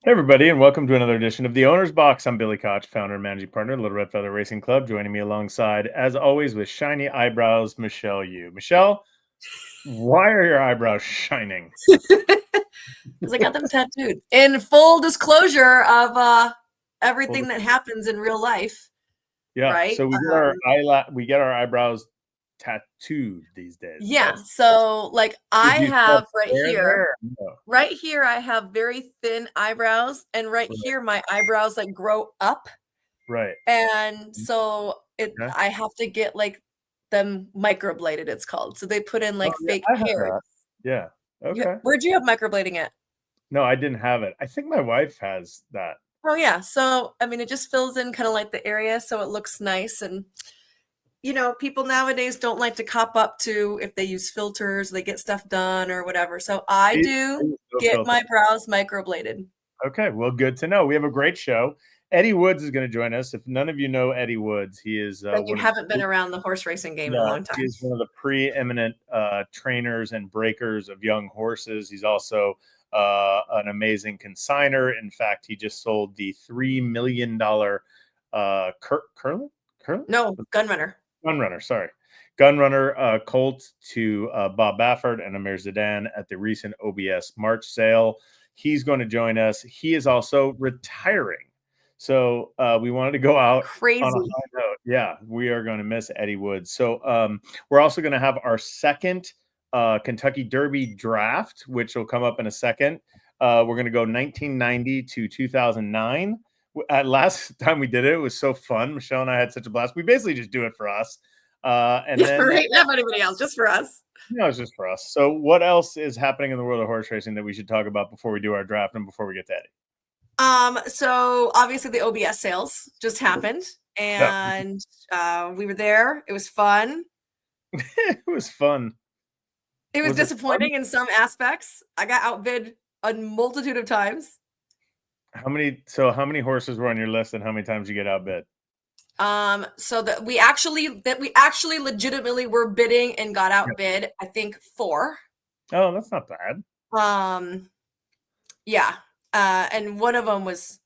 Hey, everybody, and welcome to another edition of the Owner's Box. I'm Billy Koch, founder and managing partner of Little Red Feather Racing Club. Joining me alongside, as always, with shiny eyebrows, Michelle Yu. Michelle, why are your eyebrows shining? Because I got them tattooed. In full disclosure of Well, everything that happens in real life, yeah, right? so we get our eyebrows tattooed these days. Yeah. So like I Do you still have have hair there? No. right here, I have very thin eyebrows, and right Right. here, my eyebrows like grow up, Right. and so Okay. I have to get like them microbladed. It's called. So they put in Oh, like yeah, fake I have hairs. that. Yeah. Okay. Where'd you have microblading at? No, I didn't have it. I think my wife has that. Oh yeah. So I mean, it just fills in kind of like the area, so it looks nice. And people nowadays don't like to cop up to if they use filters, they get stuff done or whatever. So I I do use no get filter. my brows microbladed. Okay, well, good to know. We have a great show. Eddie Woods is going to join us. If none of you know Eddie Woods, he is Then you one of haven't been around the horse racing game in a yeah, long he time. is one of the preeminent trainers and breakers of young horses. He's also an amazing consigner. In fact, he just sold the $3 million Curlin No, Gunrunner. Gunrunner, sorry, Gunrunner Colt to Bob Baffert and Amir Zidane at the recent OBS March sale. He's going to join us. He is also retiring. So we wanted to go out on a Crazy. high note. Yeah, we are going to miss Eddie Woods. So we're also going to have our second Kentucky Derby draft, which will come up in a second. We're going to go 1990 to 2009. Last time we did it, it was so fun. Michelle and I had such a blast. We basically just do it for us. And then Right? Not for anybody else, just for us. it's just for us. So what else is happening in the world of horse racing that we should talk about before we do our draft and before we get to Eddie? So obviously the OBS sales just happened, Yeah, and we were there. It was fun. it was fun. It was Was it fun? disappointing in some aspects. I got outbid a multitude of times. How many horses were on your list and how many times you get outbid? So that we actually legitimately were bidding and got Yeah. outbid, I think 4. Oh, that's not bad. Um, yeah. And one of them was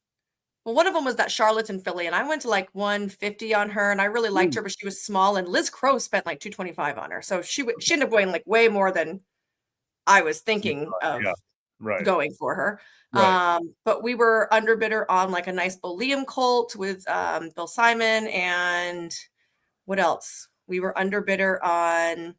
that Charlatan filly, and I went to like 150 on her, and I really liked Ooh, her, but she was small, and Liz Crow spent like 225 on her. So she ended up going like way more than I was thinking of yeah. Right. going for her. Right. But we were underbidder on like a nice Bo Liam colt with Bill Simon, and what else? We were underbidder on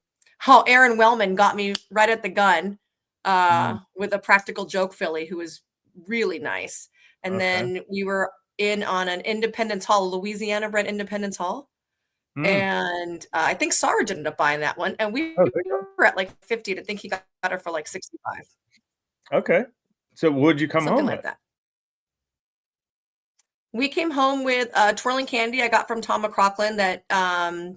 Aaron Wellman got me right at the gun Mm, with a practical joke filly who was really nice. And okay. then we were in on an Independence Hall, Louisiana bred Independence Hall. Mm. And I think Sarge ended up buying that one. And we Oh, there you were at like 50. And I think he got her for like 65, go. Okay. So what'd you come something home like with? that. We came home with twirling candy I got from Tom McCrocklin that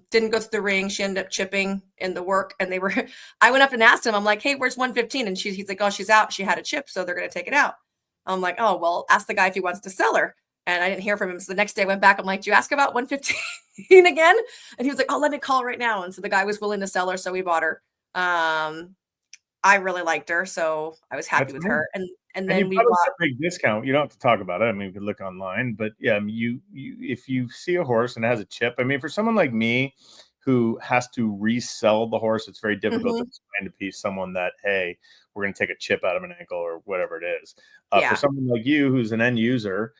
didn't go through the ring. She ended up chipping in the work, and they were. I went up and asked him. I'm like, "Hey, where's 115?" And he's like, "Oh, she's out. She had a chip, so they're gonna take it out." I'm like, "Oh, well, ask the guy if he wants to sell her." And I didn't hear from him. So the next day I went back. I'm like, "Did you ask about 115 again?" And he was like, "Oh, let me call right now." And so the guy was willing to sell her, so we bought her. I really liked her, so I was happy That's with amazing. her. And And you then we probably bought. got a big discount. You don't have to talk about it. I mean, you can look online, but yeah, I mean, you if you see a horse and it has a chip, I mean, for someone like me who has to resell the horse, it's very difficult to Mhm, explain to someone that, hey, we're going to take a chip out of an ankle or whatever it is. For yeah. someone like you who's an end user,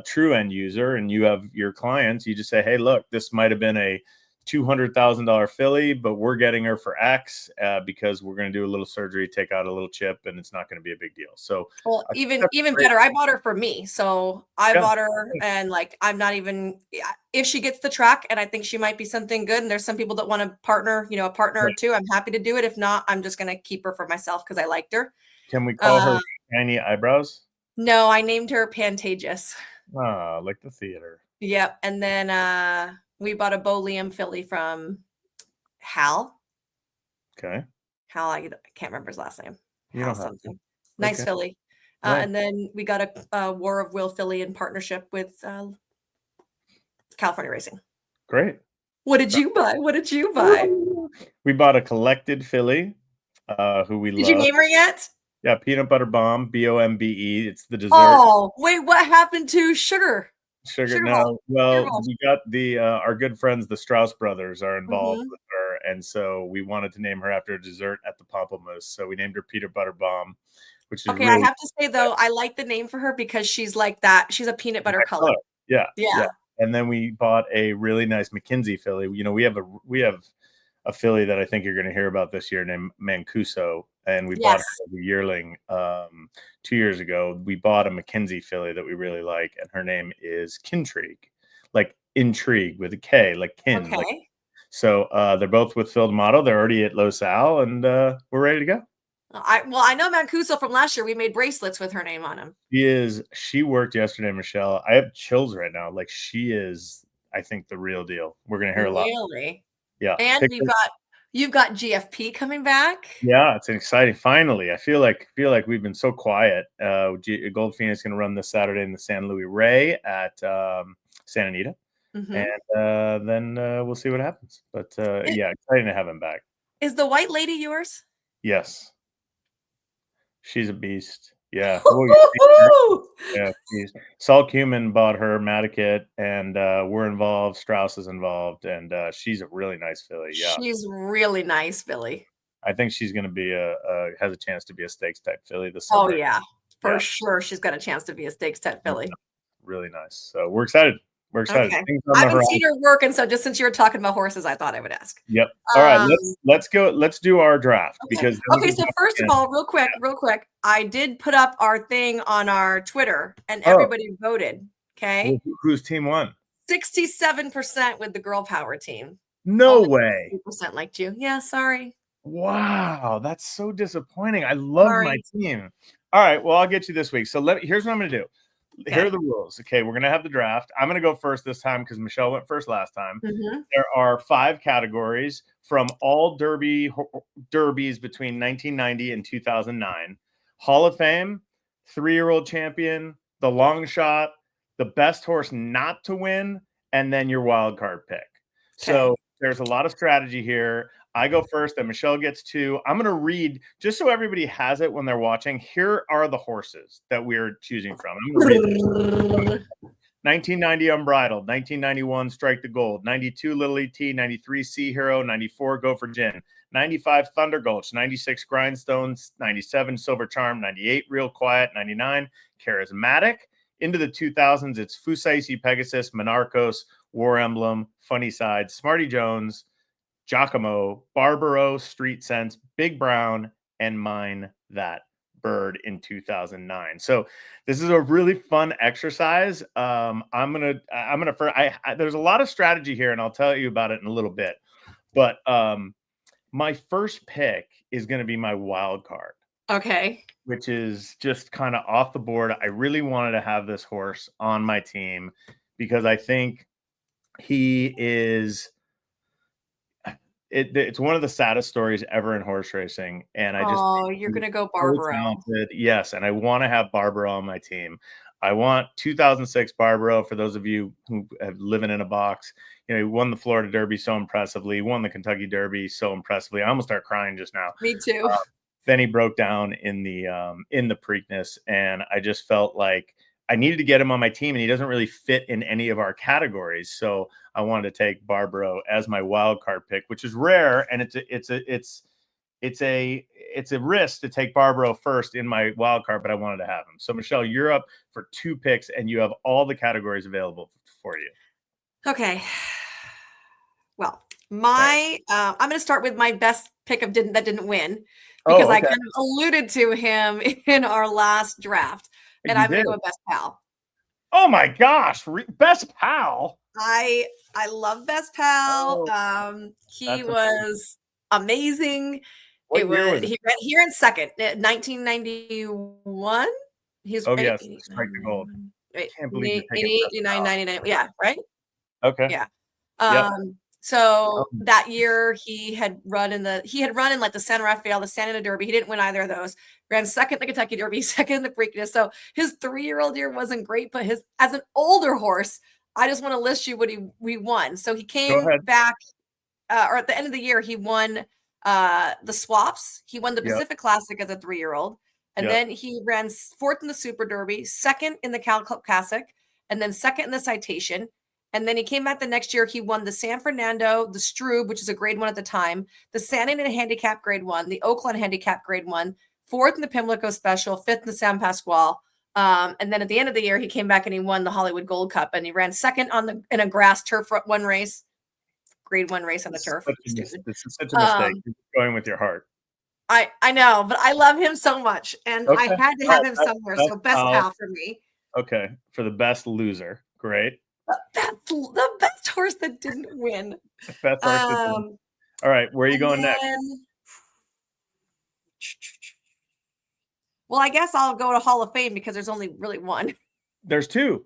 true end user, and you have your clients, you just say, hey, look, this might have been a $200,000 filly, but we're getting her for X because we're going to do a little surgery, take out a little chip, and it's not going to be a big deal. So Well, I think even that's even great. better, I bought her for me. So I Yeah. bought her, and like I'm not even yeah, if she gets the track and I think she might be something good, and there's some people that want to partner, a partner or Right. two, I'm happy to do it. If not, I'm just gonna keep her for myself because I liked her. Can we call her Uh, shiny eyebrows? no, I named her Pantages. Ah, like the theater. Yep. And then we bought a Bo Liam filly from Hal. Okay. Hal, I can't remember his last name. You Hal don't have to. something. Nice Okay. filly. Right. And then we got a War of Will filly in partnership with California Racing. Great. What did you buy? What did you buy? We bought a collected filly, who we Did you love. name her yet? Yeah, peanut butter bomb, BOMBE. It's the dessert. Oh, wait, what happened to Sugar? Sugar Sugar Ball. no. Sugar Well, Balls. we got the our good friends, the Strauss brothers, are involved Mhm. with her, and so we wanted to name her after a dessert at the Pamplemousse. So we named her Peanut Butter Bomb, which is Okay, I really have to say though, I like the name for her because she's like that. She's a peanut butter that color. color. Yeah, yeah. Yeah. And then we bought a really nice McKinsey filly. You know, we have a filly that I think you're going to hear about this year named Mancuso, and we bought Yes. her as a yearling 2 years ago. We bought a McKinsey filly that we really like, and her name is Kintrigue, like intrigue with a K, like kin, like Okay. so. They're both with Phil D'Amato. They're already at Los Al, and we're ready to go. I know Mancuso from last year. We made bracelets with her name on them. She worked yesterday, Michelle. I have chills right now. Like she is, I think, the real deal. We're gonna hear a lot. Really? Yeah. And you've got GFP coming back. Yeah, it's exciting. Finally, I feel like we've been so quiet. Gold Phoenix going to run this Saturday in the San Luis Rey at Santa Anita, and Mhm. then we'll see what happens. But I yeah, exciting to have him back. Is the white lady yours? Yes, she's a beast. Yeah, well, you see her. Yeah, Saul Cumin bought her Matikit, and we're involved. Strauss is involved, and she's a really nice filly. Yeah, She's really nice, Billy. I think she's going to be has a chance to be a stakes type filly this Oh, summer. yeah. For Yeah. sure, she's got a chance to be a stakes type filly. Really nice. So we're excited. We're excited. Okay. Things on I the haven't seen horizon. her work, and so just since you were talking about horses, I thought I would ask. Yep. All right. Um, Let's go. Let's do our draft okay. because then we Okay, can so talk first of again. all, real quick, I did put up our thing on our Twitter and Oh, everybody voted. well, Okay. whose team won? 67% with the girl power team. No Only way. 3% liked you. Yeah, sorry. Wow, that's so disappointing. I love my Sorry. team. All right. Well, I'll get you this week. So here's what I'm going to do. Here are Okay. the rules. Okay, we're going to have the draft. I'm going to go first this time because Michelle went first last time. Mhm. There are 5 categories from all derbies between 1990 and 2009. Hall of Fame, 3-year-old champion, the long shot, the best horse not to win, and then your wild card pick. Okay. So there's a lot of strategy here. I go first, then Michelle gets 2. I'm going to read just so everybody has it when they're watching. Here are the horses that we're choosing from. I'm going to read them. 1990 Unbridled, 1991 Strike the Gold, 92 Little ET, 93 Sea Hero, 94 Go for Gin, 95 Thunder Gulch, 96 Grindstones, 97 Silver Charm, 98 Real Quiet, 99 Charismatic. Into the 2000s, it's Fusaisi Pegasus, Monarchos, War Emblem, Funny Side, Smarty Jones, Giacomo, Barbaro, Street Sense, Big Brown, and Mine That Bird in 2009. So this is a really fun exercise. There's a lot of strategy here, and I'll tell you about it in a little bit. But my first pick is going to be my wild card, Okay. which is just kind of off the board. I really wanted to have this horse on my team because I think he is it's one of the saddest stories ever in horse racing, and I just Oh, think you're he's gonna go so Barbaro. talented. Yes, and I want to have Barbaro on my team. I want 2006 Barbaro. For those of you who have living in a box, he won the Florida Derby so impressively, won the Kentucky Derby so impressively. I almost started crying just now. Me too. Then he broke down in the Preakness, and I just felt like I needed to get him on my team, and he doesn't really fit in any of our categories. So I wanted to take Barbaro as my wild card pick, which is rare, and it's a risk to take Barbaro first in my wild card, but I wanted to have him. So Michelle, you're up for 2 picks, and you have all the categories available for you. Okay. Well, All right. I'm going to start with my best pick that didn't win because Oh, I okay. kind of alluded to him in our last draft, and You I'm going did. to go with Best Pal. Oh my gosh, best pal. I love Best Pal. Oh, He that's amazing. was amazing. What year was it? He ran here in second, 1991. He's Oh, eight, yes, eight, Strike the Gold. 9, I wait, can't believe you're 88, taking 88, best 89, pal. 99. Yeah, right? Okay. Yeah. Yep. So Um, that year he had run in like the San Rafael, the Santa Ana Derby. He didn't win either of those. Ran second in the Kentucky Derby, second in the Preakness. So his 3-year-old year wasn't great, but his as an older horse, I just want to list you what we won. So he Go came ahead. back, or at the end of the year, he won the swaps. He won the Yep. Pacific Classic as a 3-year-old. And then he ran fourth in the Super Derby, second in the Cal Cup Classic, and then second in the Citation. And then he came back the next year. He won the San Fernando, the Strube, which is a grade 1 at the time, the San Ana Handicap grade 1, the Oakland Handicap grade 1, fourth in the Pimlico Special, fifth in the San Pasquale. And then at the end of the year, he came back and he won the Hollywood Gold Cup, and he ran second in a grass turf 1 race, grade 1 race on the turf. This is such a mistake. You're going with your heart. I know, but I love him so much, and I had to have him somewhere. So best pal for me. Okay, for the best loser, great. The best horse that didn't win. Best horse that didn't. All right, where are you going next? Well, I guess I'll go to Hall of Fame because there's only really one. There's 2.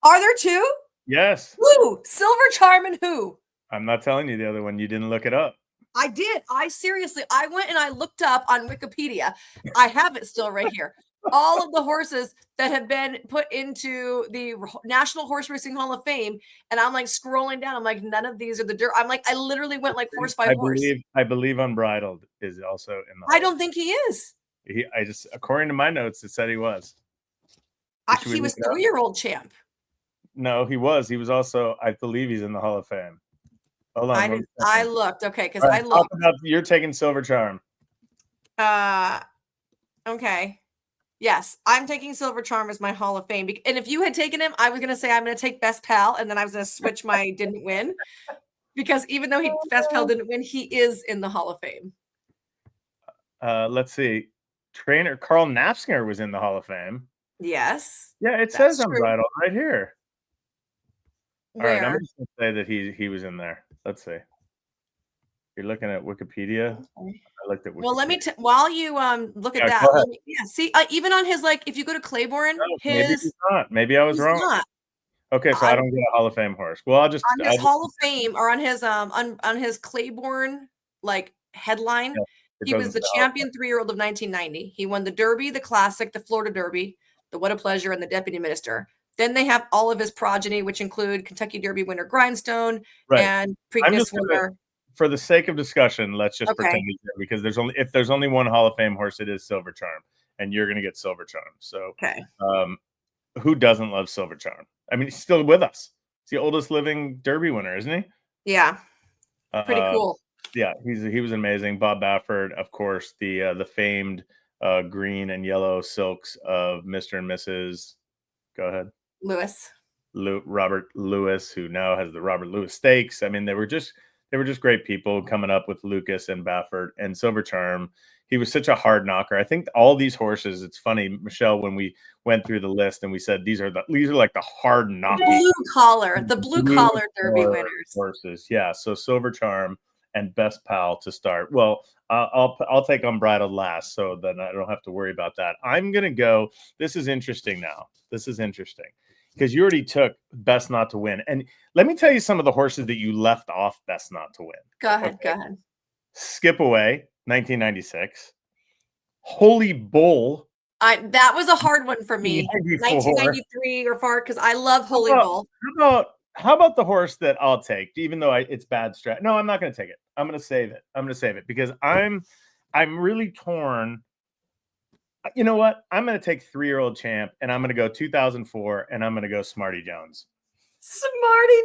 Are there 2? Yes. Who? Silver Charm and who? I'm not telling you the other one. You didn't look it up. I did. I went and I looked up on Wikipedia. I have it still right here. All of the horses that have been put into the National Horse Racing Hall of Fame. And I'm like scrolling down. I'm like, none of these are the dirt. I'm like, I literally went like horse by horse. I believe Unbridled is also in the I don't think he is. According to my notes, it said he was. He was 3-year-old champ. No, he was. He was also, I believe he's in the Hall of Fame. Hold on. I looked. Okay, because I looked. You're taking Silver Charm. Okay. Yes, I'm taking Silver Charm as my Hall of Fame. And if you had taken him, I was going to say I'm going to take Best Pal, and then I was going to switch my didn't win. Because even though Best Pal didn't win, he is in the Hall of Fame. Let's see. Trainer Carl Knapsinger was in the Hall of Fame. Yes. Yeah, it says Unbridled right here. Where? All right, I'm just going to say that he was in there. Let's see. You're looking at Wikipedia. I looked at Wikipedia. Well, let me while you look at that. See, even on his if you go to Claiborne, maybe he's not. Maybe I was wrong. Not. Okay, so I don't get a Hall of Fame horse. Well, I'll just on his Hall of Fame or on his Claiborne headline. Yeah, he was the champion 3-year-old of 1990. He won the Derby, the Classic, the Florida Derby, the What a Pleasure, and the Deputy Minister. Then they have all of his progeny, which include Kentucky Derby winner Grindstone and Preakness winner. For the sake of discussion, let's just pretend he's there, because if there's only one Hall of Fame horse, it is Silver Charm, and you're going to get Silver Charm. So, who doesn't love Silver Charm? I mean, he's still with us. He's the oldest living Derby winner, isn't he? Yeah, pretty cool. Yeah, he was amazing. Bob Baffert, of course, the famed green and yellow silks of Mr. and Mrs. Go ahead. Robert Lewis, who now has the Robert Lewis Stakes. I mean, they were just great people coming up with Lucas and Baffert and Silver Charm. He was such a hard knocker. I think all these horses, it's funny, Michelle, when we went through the list and we said these are like the hard knocking the blue collar Derby winners horses. Yeah. So Silver Charm and Best Pal to start. Well, I'll take Unbridled last, so then I don't have to worry about that. I'm gonna go. This is interesting now. This is interesting because you already took Best Not to Win, and let me tell you some of the horses that you left off Best Not to Win. Go ahead. Go ahead. Skip Away, 1996. Holy Bull. That was a hard one for me. 1993 or far, because I love Holy Bull. How about the horse that I'll take, even though it's bad strat? No, I'm not going to take it. I'm going to save it. Because I'm really torn. You know what? I'm going to take 3-year-old champ, and I'm going to go 2004, and I'm going to go Smarty Jones. Smarty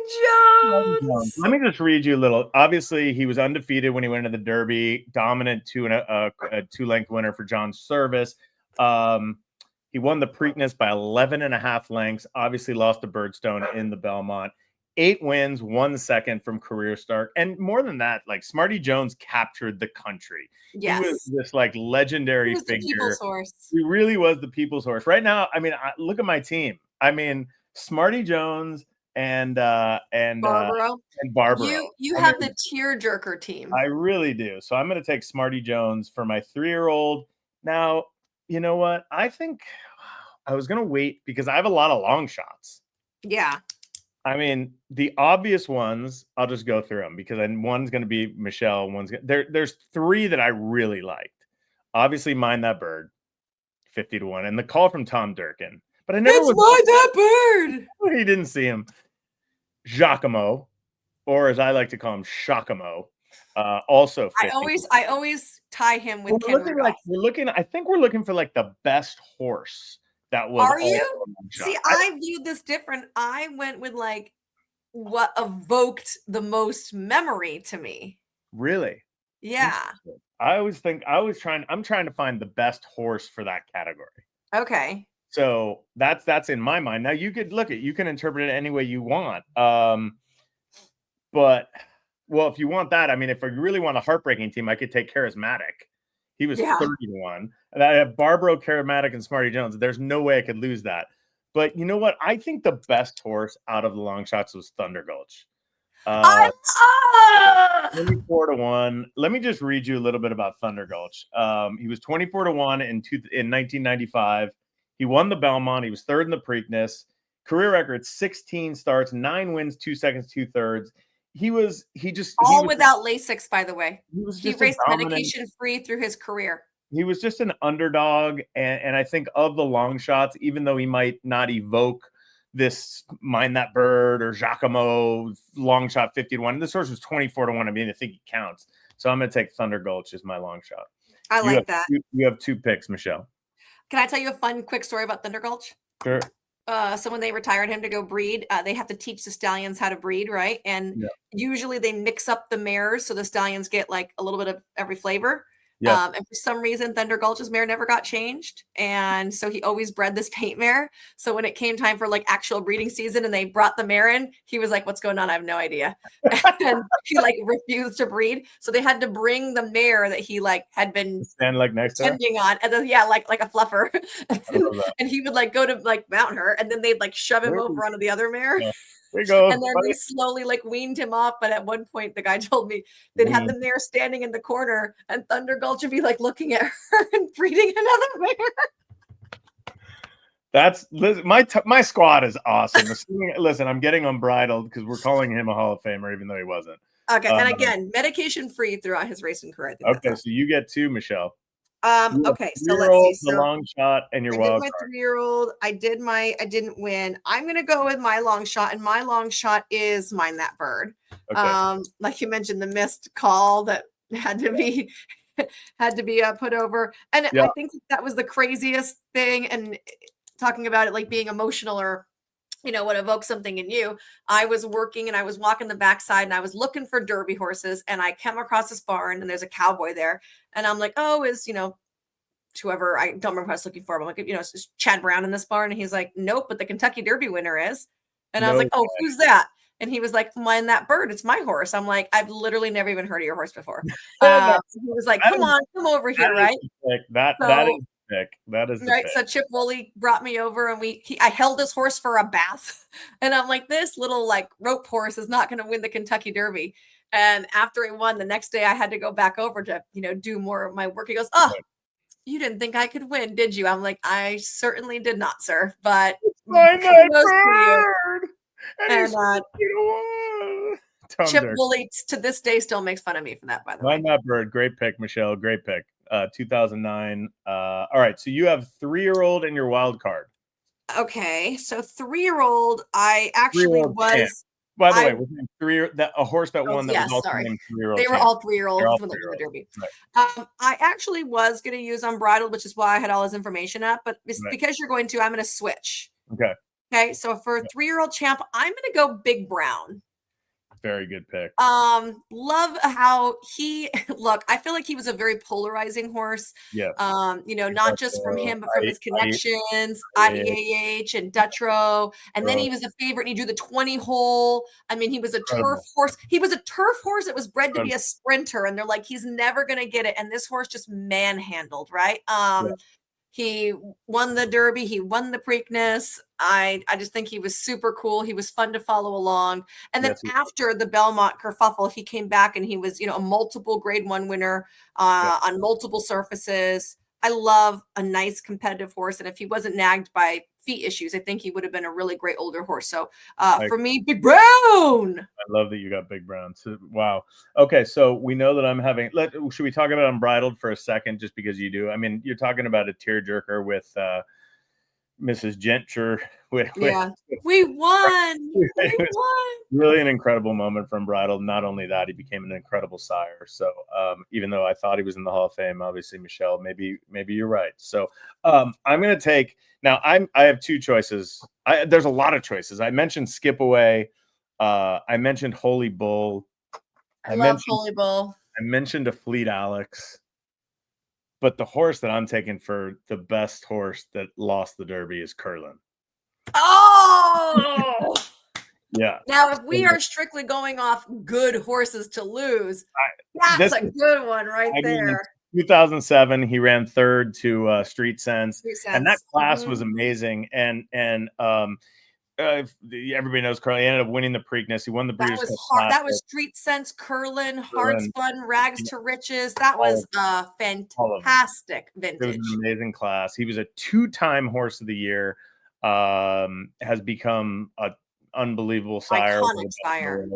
Jones. Let me just read you a little. Obviously, he was undefeated when he went into the Derby, dominant 2-length winner for John Service. He won the Preakness by 11.5 lengths. Obviously, lost to Birdstone in the Belmont. 8 wins, 1 second from career start. And more than that, Smarty Jones captured the country. Yes. He was this legendary figure. The people's horse. He really was the people's horse. Right now, I mean, look at my team. I mean, Smarty Jones and Barbaro. You have the tearjerker team. I really do. So I'm going to take Smarty Jones for my 3-year-old. Now, you know what? I think I was going to wait because I have a lot of long shots. Yeah. I mean, the obvious ones, I'll just go through them because one's going to be Michelle. There's 3 that I really liked. Obviously, Mind That Bird, 50-1, and the call from Tom Durkin. But I never Mind That Bird. He didn't see him. Giacomo, or as I like to call him, Shakamo. Also I 50. always tie him with Ken Rudolph. I think we're looking for like the best horse that was Are also you? a long See, shot. I viewed this different. I went with like what evoked the most memory to me. Really Yeah. interesting. I'm trying to find the best horse for that category. Okay. So that's in my mind. Now you can interpret it any way you want. But well, if you want that, I mean, if I really want a heartbreaking team, I could take Charismatic. He was Yeah. 30-1. And I have Barbaro, Charismatic, and Smarty Jones. There's no way I could lose that. But you know what? I think the best horse out of the long shots was Thunder Gulch. I 24-1. Let me just read you a little bit about Thunder Gulch. He was 24-1 in 1995. He won the Belmont. He was third in the Preakness. Career record 16 starts, 9 wins, 2 seconds, 2/3. He was all without Lasix, by the way. he was He just a raced dominant. medication free through his career. He was just an underdog, and I think of the long shots, even though he might not evoke this Mind That Bird or Giacomo long shot 50-1. This horse was 24-1. I mean, I think he counts. So I'm going to take Thunder Gulch as my long shot. I like that. You have 2 picks, Michelle. Can I tell you a fun, quick story about Thunder Gulch? Sure. So when they retired him to go breed, they have to teach the stallions how to breed, right? And Yeah. usually they mix up the mares so the stallions get like a little bit of every flavor. Yes. And for some reason, Thunder Gulch's mare never got changed. And so he always bred this paint mare. So when it came time for like actual breeding season and they brought the mare in, he was like, what's going on? I have no idea. And he like refused to breed. So they had to bring the mare that he like had been Stand like next to her. tending on. And then, yeah, like a fluffer. I love that. And he would like go to like mount her and then they'd like shove him over onto the other mare. Yeah. There you go. And then they slowly like weaned him off. But at one point, the guy told me they'd have the mare standing in the corner and Thunder Gulch would be like looking at her and breeding another mare. That's my squad is awesome. Listen, I'm getting unbridled because we're calling him a Hall of Famer, even though he wasn't. Okay. And again, medication free throughout his racing career. Okay, so you get 2, Michelle. Okay, so let's see. The long shot and your wild card. card. 3-year-old. I didn't win. I'm gonna go with my long shot, and my long shot is Mind That Bird. Okay. Like you mentioned, the missed call that had to be put over. And I think that was the craziest thing. And talking about it like being emotional or what evokes something in you. I was working and I was walking the backside and I was looking for Derby horses and I came across this barn and there's a cowboy there. And I'm like, oh, is, whoever, I don't remember who I was looking for, but I'm like, is Chad Brown in this barn? And he's like, nope, but the Kentucky Derby winner is. And I was like, oh, who's that? And he was like, Mind That Bird. It's my horse. I'm like, I've literally never even heard of your horse before. He was like, come over here, right? That is pick. That is right. Pick. So Chip Woolley brought me over and I held this horse for a bath and I'm like, this little like rope horse is not going to win the Kentucky Derby. And after he won the next day, I had to go back over to, do more of my work. He goes, oh, you didn't think I could win, did you? I'm like, I certainly did not, sir. But Mind That Bird. And Chip Woolley to this day still makes fun of me for that, by the way. Mind That Bird. Great pick, Michelle. Great pick. 2009. All right. So you have 3-year-old in your wild card. Okay. So 3-year-old, I actually was. By the way, a horse that won that was also named 3-year-old. They were all 3-year-olds when they won the Derby. Right. I actually was going to use Unbridled, which is why I had all his information up. But because you're going to, I'm going to switch. Okay. Okay. So for 3-year-old champ, I'm going to go Big Brown. Very good pick. Love how I feel like he was a very polarizing horse. Yeah. Not just from him, but from his connections, IEAH and Dutro. And then he was a favorite and he drew the 20 hole. I mean, he was a turf horse. He was a turf horse that was bred to be a sprinter. And they're like, he's never going to get it. And this horse just manhandled, right? He won the Derby. He won the Preakness. I just think he was super cool. He was fun to follow along. And then after the Belmont kerfuffle, he came back and he was, a multiple Grade 1 winner on multiple surfaces. I love a nice competitive horse. And if he wasn't nagged by feet issues, I think he would have been a really great older horse. So for me, Big Brown. I love that you got Big Brown. So, wow. Okay, so we know that I'm having. Should we talk about Unbridled for a second, just because you do? I mean, you're talking about a tearjerker with Mrs. Gentry. Yeah. We won. We It was won. really an incredible moment from Bridal. Not only that, he became an incredible sire. So even though I thought he was in the Hall of Fame, obviously, Michelle, maybe you're right. So I'm going to take now. I have two choices. There's a lot of choices. I mentioned Skip Away. I mentioned Holy Bull. I love Holy Bull. I mentioned a Fleet Alex. But the horse that I'm taking for the best horse that lost the Derby is Curlin. Oh, yeah. Now, if we are strictly going off good horses to lose, that's a good one right there. 2007, he ran third to Street Sense, and that class Mm-hmm. was amazing. And everybody knows Curlin. He ended up winning the Preakness. He won the Breeders' Cup Classic. That was Street Sense, Curlin, Hard Spun, Rags to Riches. That was a fantastic vintage. It was an amazing class. He was a 2-time Horse of the Year. Has become an unbelievable sire. Iconic sire.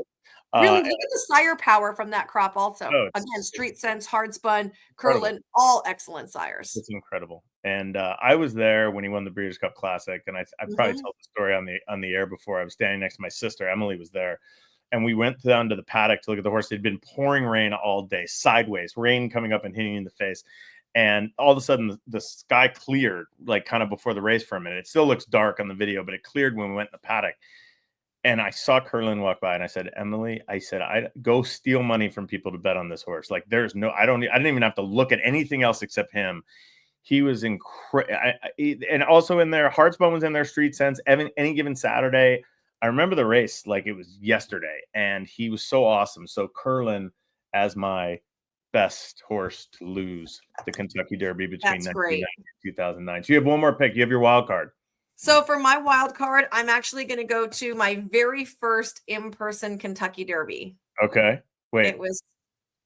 Really, look at the sire power from that crop also. Again, Street Sense, Hard Spun, Curlin, all excellent sires. It's incredible. And I was there when he won the Breeders' Cup Classic, and I probably told the story on the air before. I was standing next to my sister. Emily was there. And we went down to the paddock to look at the horse. It had been pouring rain all day, sideways, rain coming up and hitting you in the face. And all of a sudden, the sky cleared, like kind of before the race for a minute. It still looks dark on the video, but it cleared when we went in the paddock. And I saw Curlin walk by, and I said, Emily, I go steal money from people to bet on this horse. Like, there's no, I didn't even have to look at anything else except him. He was incredible. And also in there, Hard Spun was in there, Street Sense, any given Saturday. I remember the race like it was yesterday, and he was so awesome. So Curlin as my best horse to lose the Kentucky Derby between 1990 and 2009. So you have one more pick. You have your wild card. So for my wild card, I'm actually going to go to my very first in-person Kentucky Derby. Okay. Wait. It was.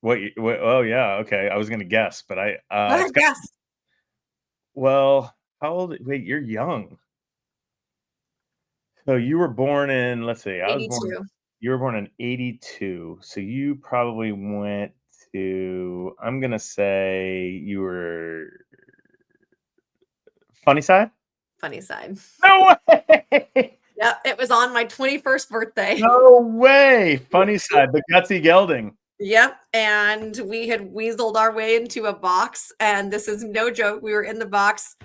What? Oh yeah. Okay. I was going to guess, but guess. Well, how old? Wait, you're young. So you were born in, let's see, 82. You were born in 82. So you probably went to, I'm going to say you were Funny Side? Funny Side. No way! Yep, it was on my 21st birthday. No way! Funny Side, the gutsy gelding. Yep, and we had weaseled our way into a box, and this is no joke. We were in the box,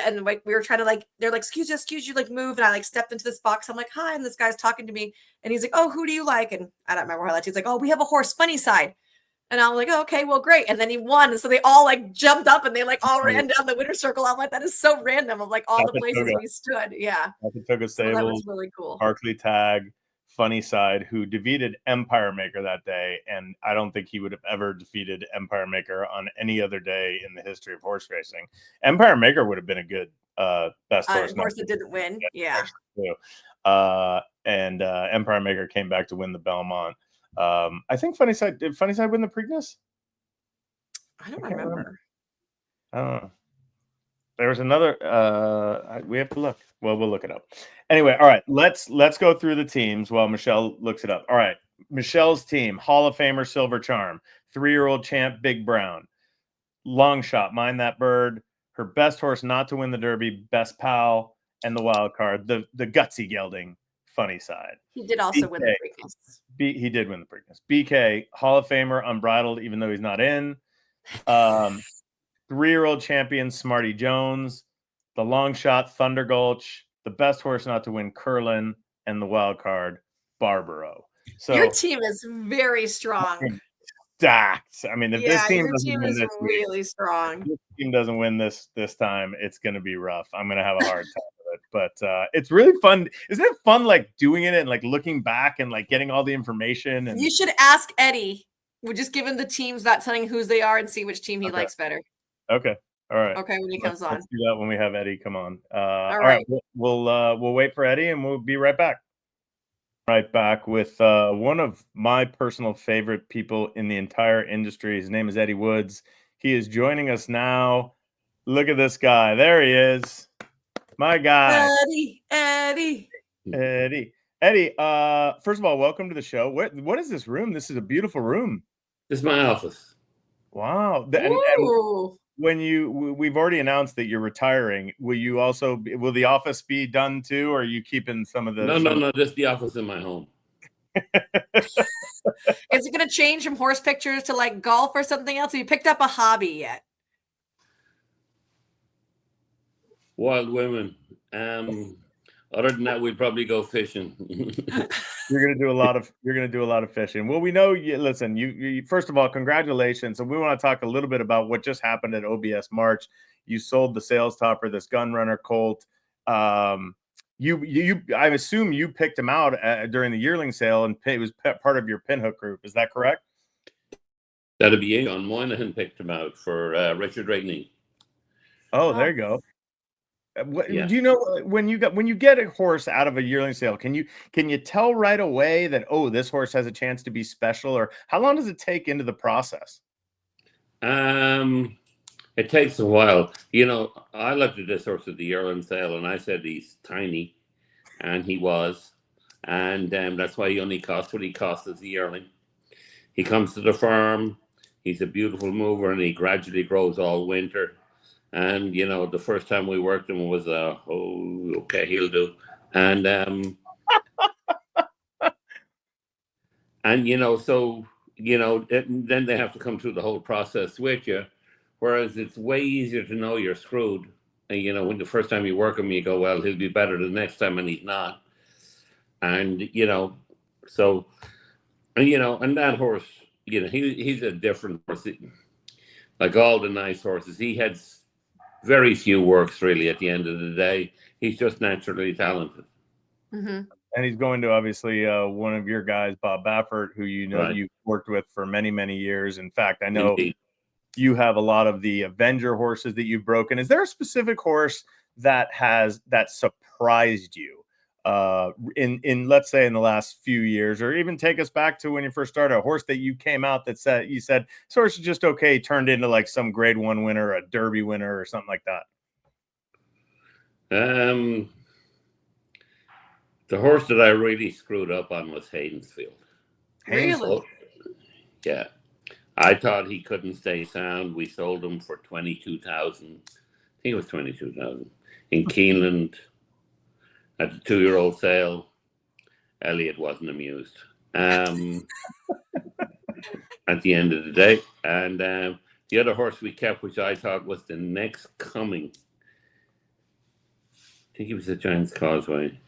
and like we were trying to they're like, excuse you, like move, and I like stepped into this box. I'm like, hi, and this guy's talking to me, and he's like, oh, who do you like? And I don't remember how that. He's like, oh, we have a horse, Funny Side, and I'm like, oh, okay, well, great. And then he won, and so they all like jumped up and they like all ran down the winner's circle. I'm like, that is so random. Of like all the places we stood, yeah. So that was really cool. Barkley Tag. Funny Side, who defeated Empire Maker that day, and I don't think he would have ever defeated Empire Maker on any other day in the history of horse racing. Empire Maker would have been a good best horse. Horse that didn't win, yeah. And Empire Maker came back to win the Belmont. I think Funny Side, did Funny Side win the Preakness? I don't remember. I don't know. There was another. We have to look. Well, we'll look it up. Anyway, all right. Let's go through the teams while Michelle looks it up. All right, Michelle's team: Hall of Famer Silver Charm, 3-year-old champ Big Brown, long shot Mind That Bird, her best horse not to win the Derby, Best Pal, and the wild card, the gutsy gelding, Funny Side. He did also win the Preakness. He did win the Preakness. BK, Hall of Famer, Unbridled, even though he's not in. 3-year-old champion Smarty Jones, the long shot Thunder Gulch, the best horse not to win Curlin, and the wild card Barbaro. So your team is very strong. Stacked. I mean, if this team doesn't win this really strong. If this team doesn't win this time, it's going to be rough. I'm going to have a hard time with it. But it's really fun. Isn't it fun, like doing it and like looking back and like getting all the information? And you should ask Eddie. We'll just give him the teams, not telling whose they are, and see which team he likes better. Okay. All right. Okay, when he comes on. Let's do that when we have Eddie come on. All right. We'll wait for Eddie and we'll be right back. Right back with one of my personal favorite people in the entire industry. His name is Eddie Woods. He is joining us now. Look at this guy. There he is. My guy. Eddie. First of all, welcome to the show. What is this room? This is a beautiful room. This is my office. Wow. we've already announced that you're retiring. Will the office be done too, or are you keeping some of the No, just the office in my home. Is it going to change from horse pictures to like golf or something else? Have you picked up a hobby yet? Wild women. Other than that, we'd probably go fishing. You're gonna do a lot of fishing. Well, we know you. Listen, you first of all, congratulations, and we want to talk a little bit about what just happened at OBS March. You sold the sales topper, this gun runner colt. I assume you picked him out during the yearling sale, and it was part of your pinhook group. Is that correct? That'd be it. John Moynihan picked him out for Richard Rigney. Oh, there you go. Yeah. Do you know when you get a horse out of a yearling sale, can you tell right away that, oh, this horse has a chance to be special, or how long does it take into the process? It takes a while. You know, I looked at this horse at the yearling sale and I said he's tiny, and he was, and that's why he only cost what he cost as a yearling. He comes to the farm, he's a beautiful mover, and he gradually grows all winter. And you know, the first time we worked him was oh, okay, he'll do. And and you know, so you know, then they have to come through the whole process with you. Whereas it's way easier to know you're screwed. And you know, when the first time you work him, you go, well, he'll be better the next time, and he's not. And you know, so and you know, and that horse, you know, he's a different horse. Like all the nice horses, he had very few works really at the end of the day. He's just naturally talented. Mm-hmm. And he's going to obviously one of your guys, Bob Baffert, who Right. you've worked with for many, many years. In fact, I know Indeed. you have a lot of the Avenger horses that you've broken. Is there a specific horse that surprised you in let's say in the last few years, or even take us back to when you first started, a horse that you came out that you said this horse is just okay, turned into like some grade 1 winner, a Derby winner, or something like that? The horse that I really screwed up on was Haydensfield. Really? Yeah. I thought he couldn't stay sound. We sold him for 22,000. I think it was 22,000 in Keeneland at the 2-year-old sale. Elliot wasn't amused at the end of the day. And the other horse we kept, which I thought was the next coming, I think he was the Giants Causeway.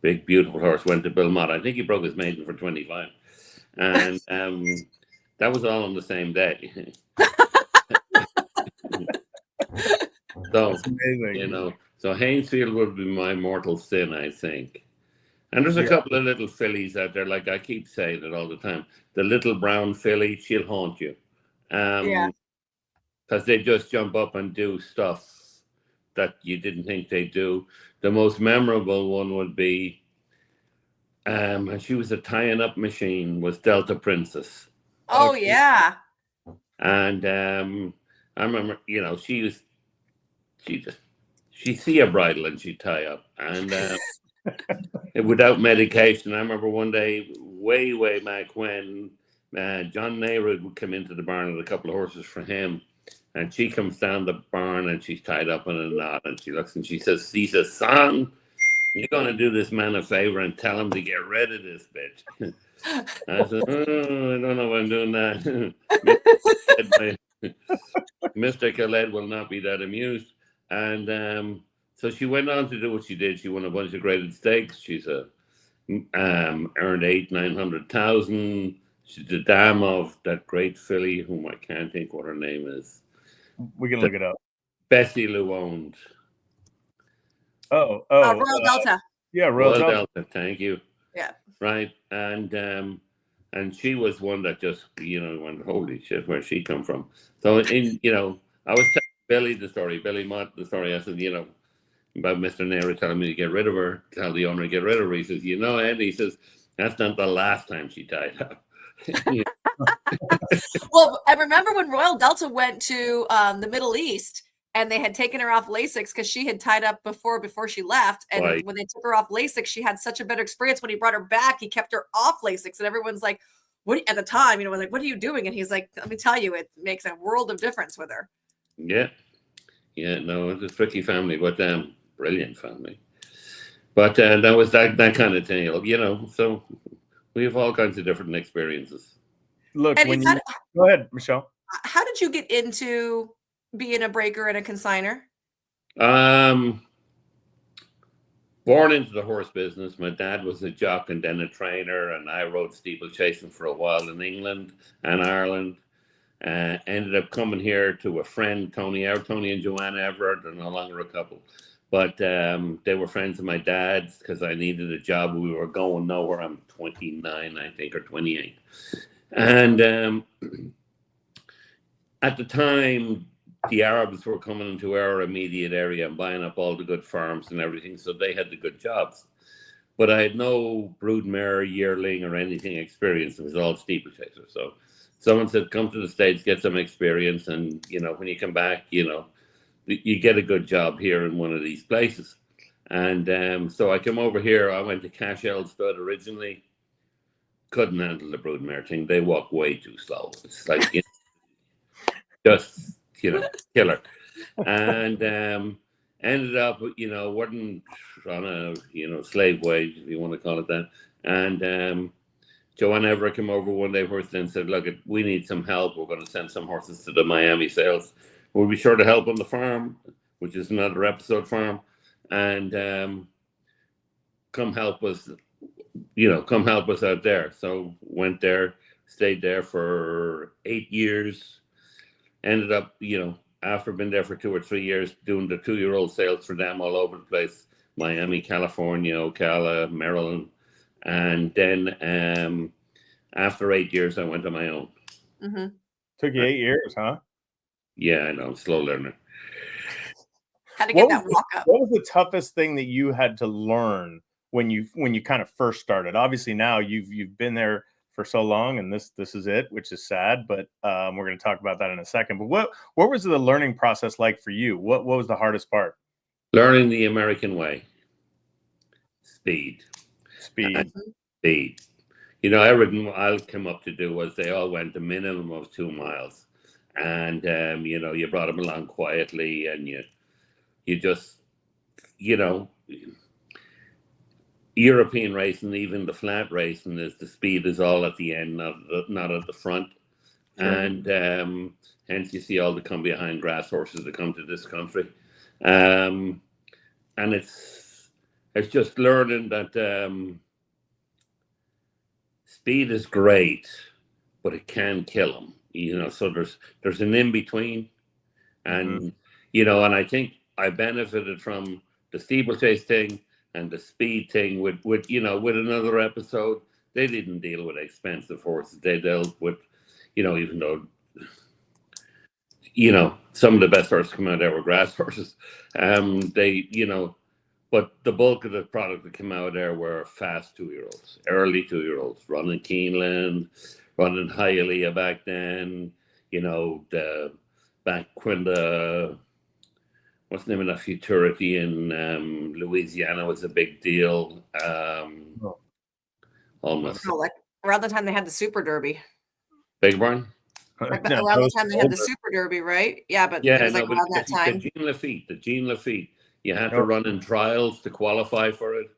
Big, beautiful horse, went to Belmont. I think he broke his maiden for 25. And that was all on the same day. So, that's amazing. You know, so Haydensfield would be my mortal sin, I think. And there's a couple of little fillies out there, like I keep saying it all the time. The little brown filly, she'll haunt you. Because they just jump up and do stuff that you didn't think they'd do. The most memorable one would be, and she was a tying up machine, was Delta Princess. Oh, yeah. And I remember, you know, she see a bridle and she'd tie up. And without medication. I remember one day, way back when, John Nayrud would come into the barn with a couple of horses for him. And she comes down the barn and she's tied up in a knot. And she looks and she says, son, you're going to do this man a favor and tell him to get rid of this bitch. I said, oh, I don't know if I'm doing that. Mr. Khaled will not be that amused. And so she went on to do what she did. She won a bunch of graded stakes. She's earned 800,000-900,000. She's the dam of that great filly, whom I can't think what her name is. We can look it up. Bessie Lou owned. Royal Delta. Yeah, Royal Delta. Thank you. Yeah. Right, and she was one that just, you know, went, holy shit, where'd she come from? So you know, I was telling Billy Mott the story. I said, you know, about Mr. Naylor telling me to get rid of her, tell the owner to get rid of her. He says, you know, Ed, he says, that's not the last time she tied up. Well, I remember when Royal Delta went to the Middle East and they had taken her off Lasix because she had tied up before she left. And Right. When they took her off Lasix, she had such a better experience. When he brought her back, he kept her off Lasix, and everyone's like, "What?" At the time, you know, like, "What are you doing?" And he's like, "Let me tell you, it makes a world of difference with her." Yeah, yeah. No, it's a tricky family, but brilliant family. But that was that kind of thing, you know. So we have all kinds of different experiences. Look, Eddie, when you go ahead, Michelle. how did you get into being a breaker and a consigner? Um, Born into the horse business. My dad was a jock and then a trainer, and I rode steeplechasing for a while in England and Ireland. Ended up coming here to a friend, Tony and Joanna Everett. They're no longer a couple, but they were friends of my dad's because I needed a job. We were going nowhere. I'm 29, I think, or 28. And at the time, the Arabs were coming into our immediate area and buying up all the good farms and everything, so they had the good jobs. But I had no broodmare, yearling, or anything experience. It was all steeplechaser. So someone said, "Come to the States, get some experience, and you know, when you come back, you know, you get a good job here in one of these places." And so I came over here. I went to Cashel Stud originally. Couldn't handle the broodmare thing. They walk way too slow. It's like just killer. And ended up, wasn't on a slave wage, if you want to call it that. And Joanne Everett came over one day first and said, "Look, we need some help. We're going to send some horses to the Miami sales. We'll be sure to help on the farm," which is another episode farm, and come help us. Come help us out there. So went there, stayed there for 8 years. Ended up, after being there for 2 or 3 years, doing the 2-year-old sales for them all over the place: Miami, California, Ocala, Maryland. And then after 8 years, I went on my own. Mm-hmm. Took you 8 years, huh? Yeah, I know. Slow learner. How to get that walk up. What was the toughest thing that you had to learn when you kind of first started? Obviously, now you've been there for so long, and this is it, which is sad. But we're going to talk about that in a second. But what was the learning process like for you? What was the hardest part? Learning the American way. Speed. Everything I'll come up to do was they all went a minimum of 2 miles, and you brought them along quietly, and you just European racing, even the flat racing, is the speed is all at the end, not at the front. Sure. And hence you see all the come behind grass horses that come to this country. And it's just learning that speed is great, but it can kill them. So there's an in between, and and I think I benefited from the steeplechase thing and the speed thing with another episode. They didn't deal with expensive horses. They dealt with, even though, some of the best horses come out there were grass horses. But the bulk of the product that came out there were fast 2-year-olds, early 2-year-olds, running Keeneland, running Hialeah back then, back when what's the name of that futurity in Louisiana was a big deal. Almost. Like around the time they had the Super Derby. Big Barn? Around the time they had the Super Derby, right? Yeah, but it was around that time. The Jean Lafitte. You had to run in trials to qualify for it.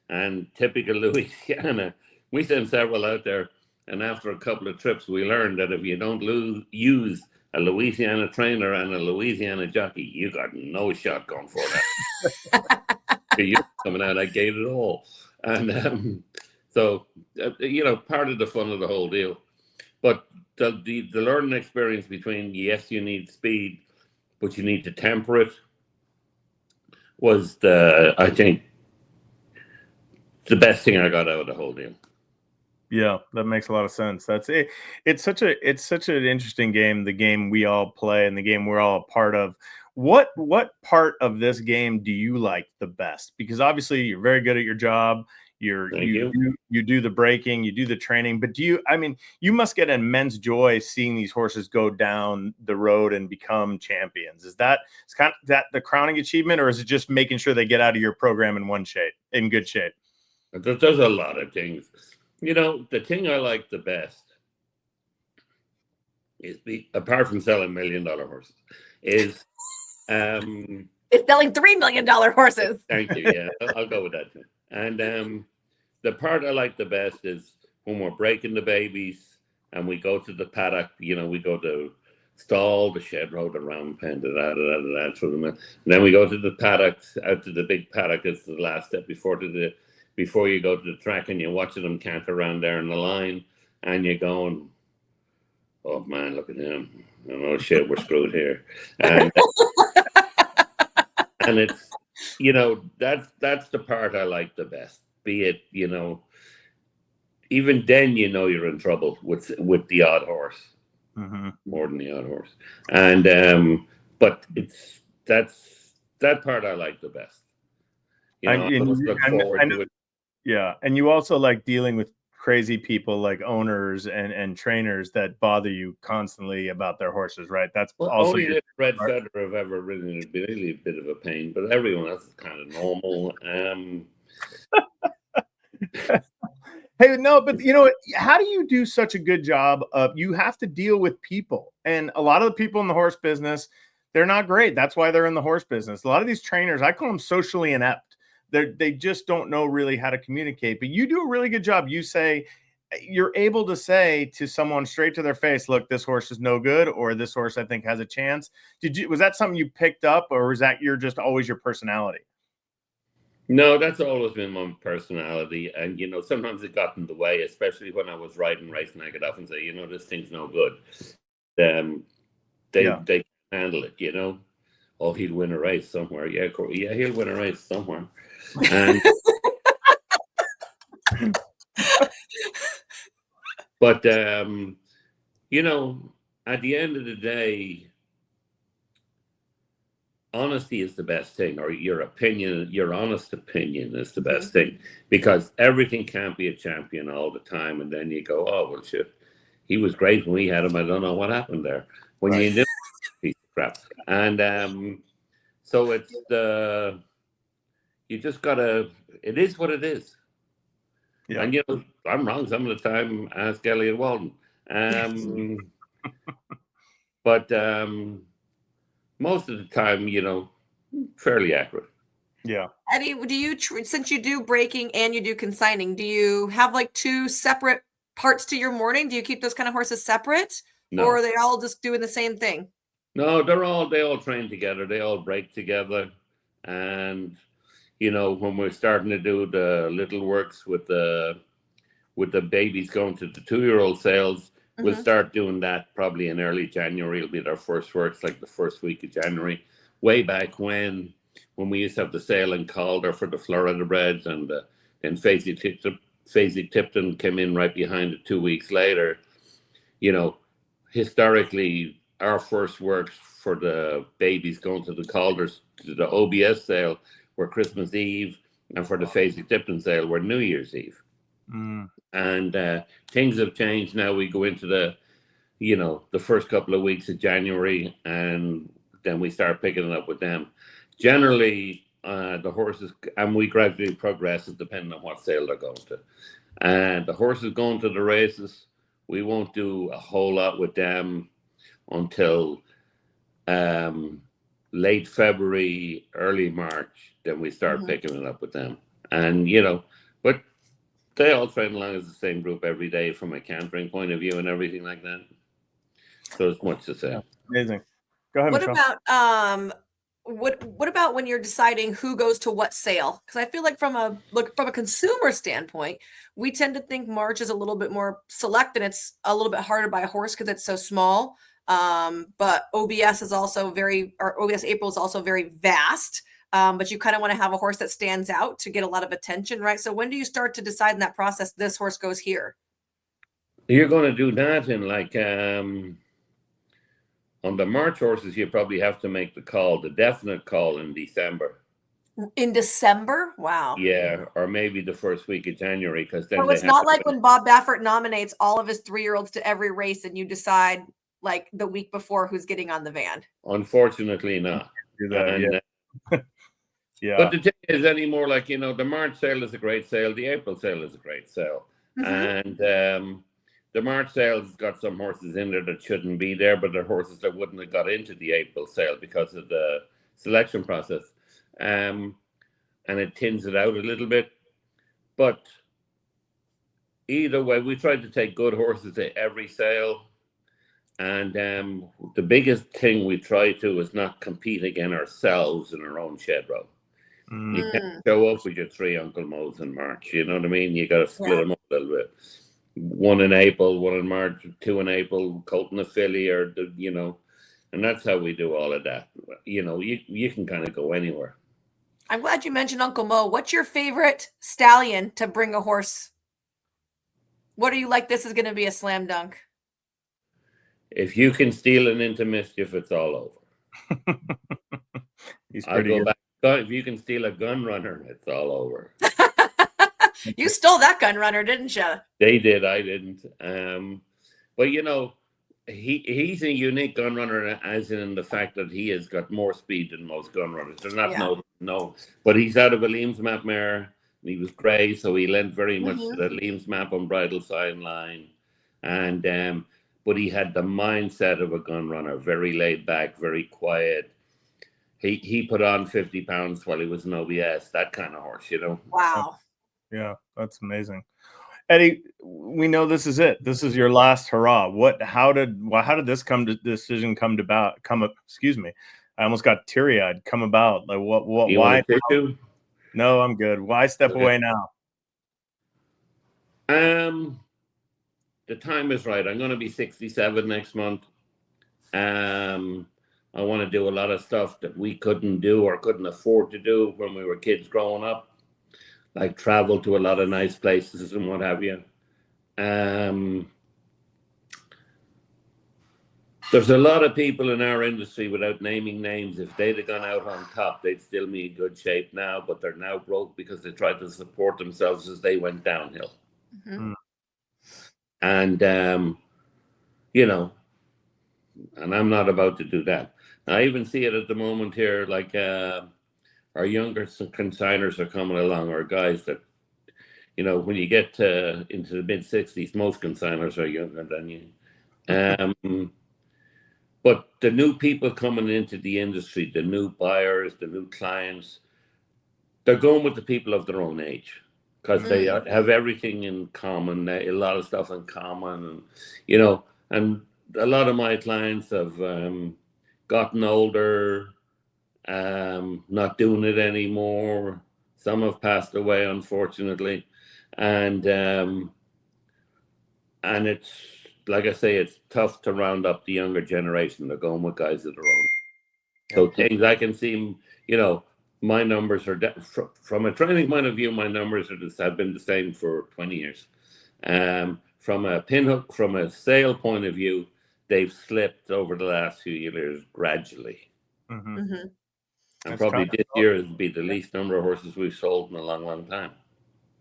And typical Louisiana, we sent several out there. And after a couple of trips, we learned that if you don't use a Louisiana trainer and a Louisiana jockey, you got no shot going for that. You're coming out, I gave it all. And so, part of the fun of the whole deal. But the learning experience between, yes, you need speed, but you need to temper it, was I think, the best thing I got out of the whole deal. Yeah, that makes a lot of sense. That's it. It's such an interesting game, the game we all play and the game we're all a part of. What part of this game do you like the best? Because obviously you're very good at your job. You do the breaking, you do the training, but you must get immense joy seeing these horses go down the road and become champions. Is that the crowning achievement, or is it just making sure they get out of your program in good shape? There's a lot of things. The thing I like the best is, apart from selling $1 million horses, is It's selling $3 million horses. thank you. Yeah, I'll go with that too. And the part I like the best is when we're breaking the babies and we go to the paddock. You know, we go to stall, the shed road, the round pen, through them. And then we go to the paddock, out to the big paddock. It's the last step before you go to the track, and you're watching them canter around there in the line, and you're going, "Oh man, look at him! Oh shit, we're screwed here." And and it's, you know, that's the part I like the best. Be it, you know, even then, you know, you're in trouble with the odd horse, more than the odd horse. And but that's that part I like the best. You know, I always look forward to it. Yeah, and you also like dealing with crazy people like owners and trainers that bother you constantly about their horses, right? That's also only the red feather I've ever ridden has been really a bit of a pain, but everyone else is kind of normal. Hey, no, but you know, how do you do such a good job of, you have to deal with people, and a lot of the people in the horse business, they're not great. That's why they're in the horse business. A lot of these trainers, I call them socially inept. They just don't know really how to communicate, but you do a really good job. You're able to say to someone straight to their face, look, this horse is no good, or this horse I think has a chance. Was that something you picked up, or was that just always your personality? No, that's always been my personality. And, you know, sometimes it got in the way, especially when I was riding racing. I could often say, you know, this thing's no good. They can't handle it, you know. Oh, he'll win a race somewhere. Yeah, he'll win a race somewhere. And but you know, at the end of the day, honesty is the best thing, or your honest opinion is the best thing, because everything can't be a champion all the time. And then you go, oh, well, shit, he was great when we had him. I don't know what happened there. When you did piece of crap. And so it's you just gotta, it is what it is. Yeah. And, you know, I'm wrong some of the time. Ask Elliot Walden. But most of the time, you know, fairly accurate. Yeah. Eddie, do you, since you do breaking and you do consigning, do you have like two separate parts to your morning? Do you keep those kind of horses separate? No. Or are they all just doing the same thing? No, they all train together. They all break together. And, you know, when we're starting to do the little works with the babies going to the 2-year-old sales, we'll start doing that probably in early January. It'll be their first works, like the first week of January. Way back when we used to have the sale in Calder for the Florida breds, and then Faisy Tipton came in right behind it 2 weeks later. You know, historically, our first works for the babies going to the Calders, to the OBS sale, were Christmas Eve, and for the Faisy Tipton sale were New Year's Eve. And things have changed now. We go into the first couple of weeks of January, and then we start picking it up with them. Generally, the horses, and we gradually progress it depending on what sale they're going to. And the horses going to the races, we won't do a whole lot with them until late February, early March. Then we start picking it up with them. And, you know, but they all train along as the same group every day from a cantering point of view and everything like that. So it's much the same. Yeah, amazing. Go ahead. What Michelle. about what about when you're deciding who goes to what sale? Because I feel like from a consumer standpoint, we tend to think March is a little bit more select, and it's a little bit harder to buy a horse because it's so small. But OBS is also OBS April is also very vast. But you kind of want to have a horse that stands out to get a lot of attention, right? So when do you start to decide in that process, this horse goes here? You're going to do that in like, on the March horses, you probably have to make the definite call in December. In December? Wow. Yeah, or maybe the first week of January, because then it's not like when Bob Baffert nominates all of his 3-year-olds to every race and you decide like the week before who's getting on the van. Unfortunately not. Yeah. But the thing is, anymore, like, you know, the March sale is a great sale. The April sale is a great sale. And the March sales got some horses in there that shouldn't be there, but they're horses that wouldn't have got into the April sale because of the selection process. And it thins it out a little bit. But either way, we tried to take good horses to every sale. And the biggest thing we try to is not compete against ourselves in our own shed row. You can't show up with your 3 Uncle Mo's in March. You know what I mean? You got to split them up a little bit. 1 in April, 1 in March, 2 in April, Colton a filly, or and that's how we do all of that. You can kind of go anywhere. I'm glad you mentioned Uncle Mo. What's your favorite stallion to bring a horse? What are you like? This is going to be a slam dunk. If you can steal an into mischief, it's all over. I'll go back. If you can steal a gun runner, it's all over. You stole that gun runner, didn't you? They did. I didn't. But he's a unique gun runner, as in the fact that he has got more speed than most gun runners. They're not no, but he's out of a Leams map mare. And he was grey, so he lent very much to the Leams map on bridle sign line, and but he had the mindset of a gun runner, very laid back, very quiet. He put on 50 pounds while he was in OBS, that kind of horse, Wow. Yeah, that's amazing. Eddie, we know this is it. This is your last hurrah. How did this decision come about? Excuse me. I almost got teary-eyed. Come about. Like what you why? Want no, I'm good. Why step away now? The time is right. I'm going to be 67 next month. I want to do a lot of stuff that we couldn't do or couldn't afford to do when we were kids growing up, like travel to a lot of nice places and what have you. There's a lot of people in our industry, without naming names, if they'd have gone out on top, they'd still be in good shape now, but they're now broke because they tried to support themselves as they went downhill. And, and I'm not about to do that. I even see it at the moment here, like our younger consigners are coming along, or guys that, when you get into the mid-60s, most consigners are younger than you. But the new people coming into the industry, the new buyers, the new clients, they're going with the people of their own age because they have everything in common, a lot of stuff in common, and a lot of my clients have gotten older, not doing it anymore. Some have passed away, unfortunately, and it's, like I say, it's tough to round up the younger generation. They're going with guys of their own. So things I can see, my numbers are from a training point of view. My numbers have been the same for 20 years. From a pinhook, from a sale point of view, they've slipped over the last few years gradually. And probably this year will be the least number of horses we've sold in a long, long time.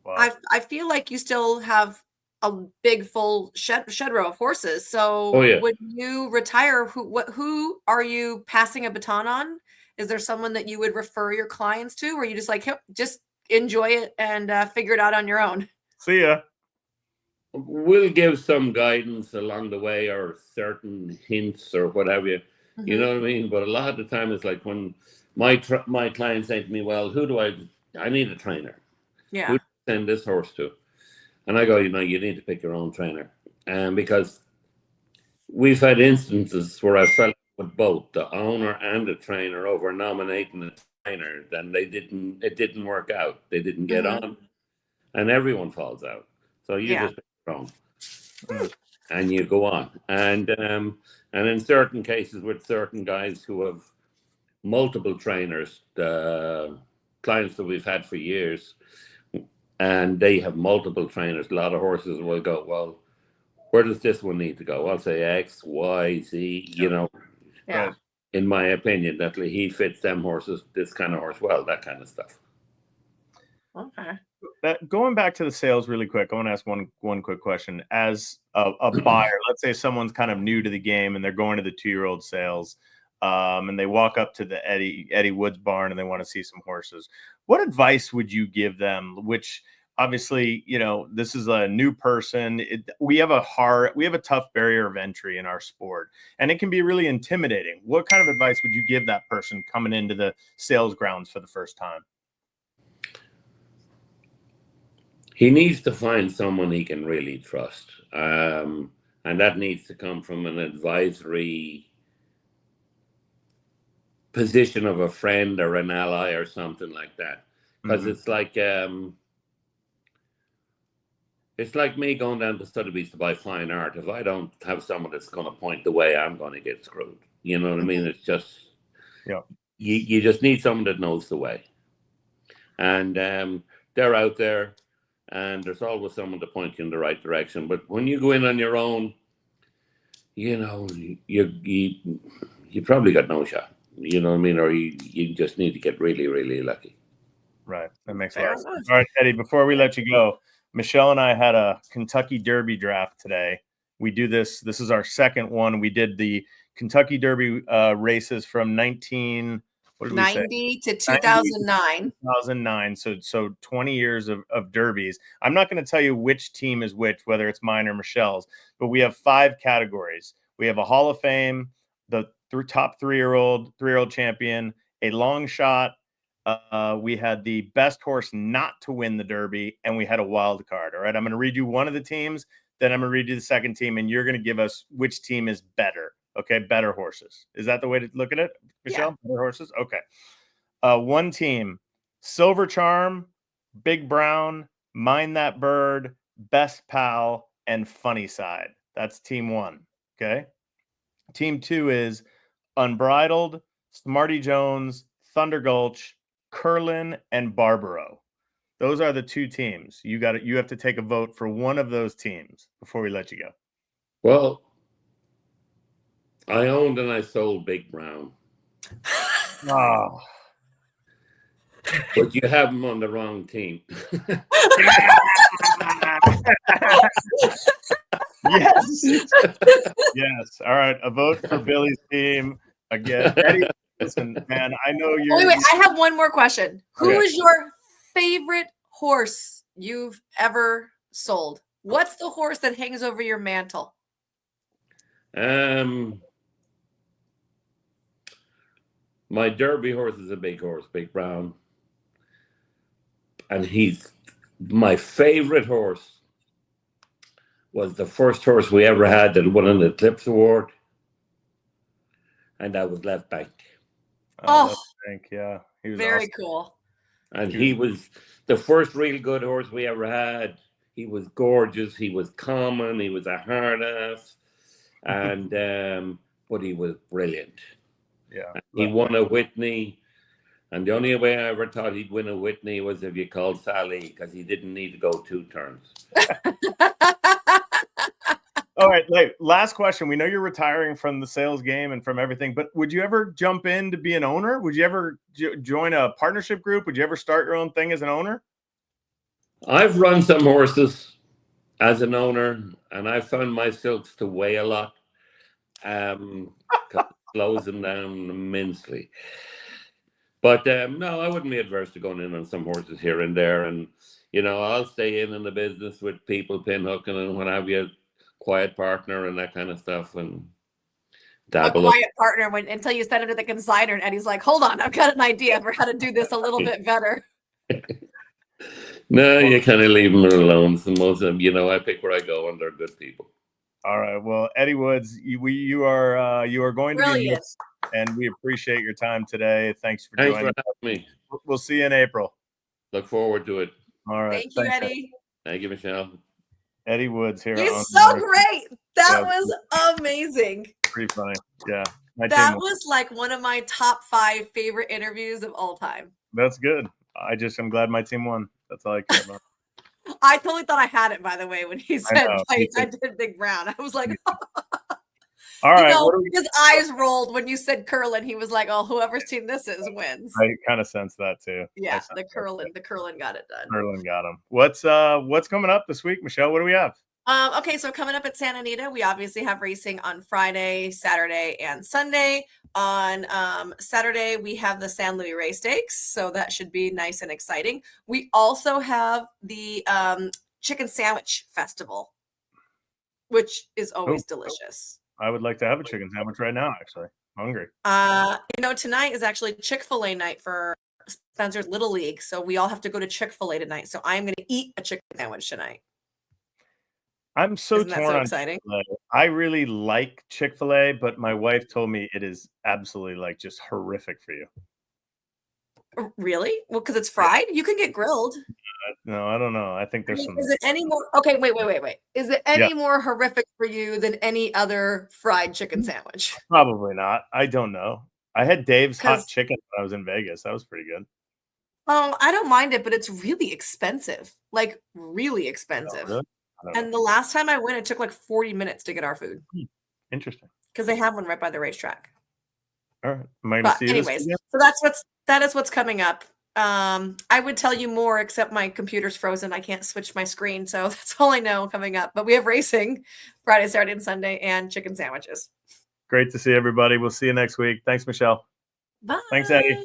Wow. I feel like you still have a big full shed row of horses. So when you retire, who are you passing a baton on? Is there someone that you would refer your clients to, or you just like, just enjoy it and figure it out on your own? See ya. We'll give some guidance along the way, or certain hints or whatever. You know what I mean? But a lot of the time it's like when my clients say to me, well, who do I need a trainer. Yeah. Who do I send this horse to? And I go, you need to pick your own trainer. Because we've had instances where I felt with both the owner and the trainer over nominating a trainer, then it didn't work out. They didn't get on, and everyone falls out. So you just pick your own, and you go on. And in certain cases with certain guys who have multiple trainers, the clients that we've had for years, and they have multiple trainers, a lot of horses will go, well, where does this one need to go? I'll say X, Y, Z, in my opinion, that he fits them horses, this kind of horse well, that kind of stuff. Okay. Going back to the sales really quick, I want to ask one quick question. As a buyer, let's say someone's kind of new to the game and they're going to the 2-year-old sales, and they walk up to the Eddie Woods barn and they want to see some horses. What advice would you give them? Which obviously, this is a new person. We have a tough barrier of entry in our sport, and it can be really intimidating. What kind of advice would you give that person coming into the sales grounds for the first time? He needs to find someone he can really trust. And that needs to come from an advisory position of a friend or an ally or something like that. Because it's like me going down to Sotheby's to buy fine art. If I don't have someone that's going to point the way, I'm going to get screwed. You know what I mean? It's just, you just need someone that knows the way. And they're out there, and there's always someone to point you in the right direction. But when you go in on your own, you probably got no shot. You know what I mean? Or you just need to get really, really lucky. Right. That makes a lot of sense. All right, Eddie, before we let you go, Michelle and I had a Kentucky Derby draft today. We do this. This is our second one. We did the Kentucky Derby races from 1990 to 2009. 2009. So 20 years of derbies. I'm not going to tell you which team is which, whether it's mine or Michelle's, but we have 5 categories. We have a Hall of Fame, the top 3-year-old champion, a long shot. We had the best horse not to win the Derby, and we had a wild card. All right, I'm going to read you one of the teams, then I'm going to read you the second team, and you're going to give us which team is better. Okay, better horses. Is that the way to look at it, Michelle? Yeah. Better horses? Okay. One team, Silver Charm, Big Brown, Mind That Bird, Best Pal, and Funny Side. That's team 1. Okay. Team 2 is Unbridled, Smarty Jones, Thunder Gulch, Curlin, and Barbaro. Those are the 2 teams. You have to take a vote for one of those teams before we let you go. Well, I owned and I sold Big Brown. Oh. But you have him on the wrong team. Yes. Yes. All right. A vote for Billy's team again. Eddie, listen, man, I know you're. Wait. I have one more question. Who is your favorite horse you've ever sold? What's the horse that hangs over your mantle? My Derby horse is a big horse, Big Brown. And he's my favorite horse. Was the first horse we ever had that won an Eclipse Award. And that was Left Bank. Left Bank, yeah. He was very cool. And he was the first real good horse we ever had. He was gorgeous. He was common. He was a hard ass. And but he was brilliant. Yeah. And he won a Whitney. And the only way I ever thought he'd win a Whitney was if you called Sally, because he didn't need to go 2 turns. All right, last question. We know you're retiring from the sales game and from everything, but would you ever jump in to be an owner? Would you ever join a partnership group? Would you ever start your own thing as an owner? I've run some horses as an owner, and I found my silks to weigh a lot. It slows them down immensely. But no, I wouldn't be adverse to going in on some horses here and there. And, I'll stay in the business with people pinhooking and what have you, quiet partner and that kind of stuff. And dabble. A quiet partner until you send him to the consignor and Eddie's like, hold on, I've got an idea for how to do this a little bit better. No, you kind of leave them alone. So most of them, I pick where I go, and they're good people. All right. Well, Eddie Woods, you are going to be missed, and we appreciate your time today. Thanks for joining. Thanks for having me. We'll see you in April. Look forward to it. All right. Thank you, Eddie. Thank you, Michelle. Eddie Woods here. He's so great. That was amazing. Pretty funny. Yeah. That was like one of my top 5 favorite interviews of all time. That's good. I'm glad my team won. That's all I care about. I totally thought I had it, by the way, when he said I did Big Brown. I was like, all right. His eyes rolled when you said Curlin. He was like, oh, whoever's team this is wins. I kind of sensed that too. Yeah, the Curlin got it done. Curlin got him. What's coming up this week, Michelle? What do we have? Okay, so coming up at Santa Anita, we obviously have racing on Friday, Saturday, and Sunday. On Saturday, we have the San Luis Rey Steaks, so that should be nice and exciting. We also have the Chicken Sandwich Festival, which is always delicious. I would like to have a chicken sandwich right now, actually. I'm hungry. Tonight is actually Chick-fil-A night for Spencer's Little League, so we all have to go to Chick-fil-A tonight. So I'm going to eat a chicken sandwich tonight. I'm so Isn't that torn so on exciting? Chick-fil-A. I really like Chick-fil-A, but my wife told me it is absolutely like just horrific for you. Really? Well, because it's fried. You can get grilled. No, I don't know. I think I there's mean, some. is it any more? Okay, wait. Is it Yeah, any more horrific for you than any other fried chicken sandwich? probably not. I don't know. I had Dave's hot Because chicken when I was in Vegas. That was pretty good. I don't mind it, but it's really expensive. Like really Oh, expensive. really? I don't know. And the last time I went, it took like 40 minutes to get our food Interesting. because they have one right by the racetrack. All right. Am I going to But see you this anyways, weekend? so that is what's coming up. I would tell you more, except my computer's frozen. I can't switch my screen, so that's all I know coming up. But we have racing Friday, Saturday, and Sunday, and chicken sandwiches. Great to see everybody. We'll see you next week. Thanks, Michelle. Bye. Thanks, Eddie.